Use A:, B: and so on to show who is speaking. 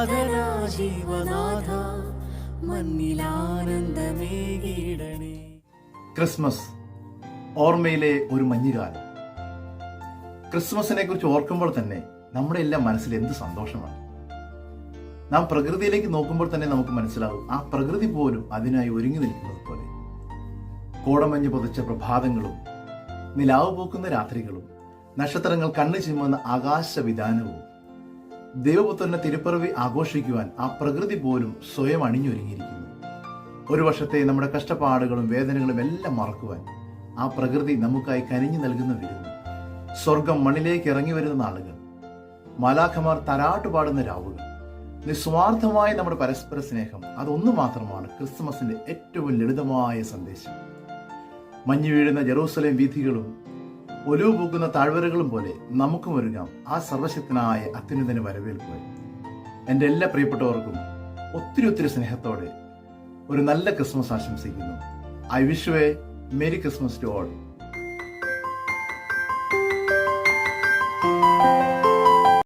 A: നാഥനാ ജീവനാഥ മണ്ണിലാനന്ദമേകിടണേ.
B: Christmas ഓർമ്മയിലെ ഒരു മഞ്ഞുകാലം. ക്രിസ്മസിനെ കുറിച്ച് ഓർക്കുമ്പോൾ തന്നെ നമ്മുടെ എല്ലാം മനസ്സിൽ എന്ത് സന്തോഷമാണ്. നാം പ്രകൃതിയിലേക്ക് നോക്കുമ്പോൾ തന്നെ നമുക്ക് മനസ്സിലാവും ആ പ്രകൃതി പോലും അതിനായി ഒരുങ്ങി നിൽക്കുന്നത് പോലെ. കോടമഞ്ഞ് പൊതിച്ച പ്രഭാതങ്ങളും നിലാവ് പൂക്കുന്ന രാത്രികളും നക്ഷത്രങ്ങൾ കണ്ണു ചിമ്മുന്ന ആകാശവിധാനവും ദൈവപുത്രന്റെ തിരുപ്പിറവി ആഘോഷിക്കുവാൻ ആ പ്രകൃതി പോലും സ്വയം അണിഞ്ഞൊരുങ്ങിയിരിക്കുന്നു. ഒരു വർഷത്തെ നമ്മുടെ കഷ്ടപ്പാടുകളും വേദനകളും എല്ലാം മറക്കുവാൻ ആ പ്രകൃതി നമുക്കായി കനിഞ്ഞു നൽകുന്ന വിരുന്ന്. സ്വർഗം മണ്ണിലേക്ക് ഇറങ്ങി വരുന്ന നാളുകൾ, മാലാഖമാർ തരാട്ട് പാടുന്ന രാവുകൾ, നിസ്വാർത്ഥമായ നമ്മുടെ പരസ്പര സ്നേഹം, അതൊന്നു മാത്രമാണ് ക്രിസ്മസിന്റെ ഏറ്റവും ലളിതമായ സന്ദേശം. മഞ്ഞു വീഴുന്ന ജെറൂസലേം വീഥികളും ഒലിവ് പൂക്കുന്ന താഴ്വരകളും പോലെ നമുക്കും ഒരുങ്ങാം ആ സർവശക്തനായ അത്യുന്നതന് വരവേൽപ്പ്. എൻ്റെ എല്ലാ പ്രിയപ്പെട്ടവർക്കും ഒത്തിരി സ്നേഹത്തോടെ ഒരു നല്ല ക്രിസ്മസ് ആശംസിക്കുന്നു. I wish you a merry Christmas to all.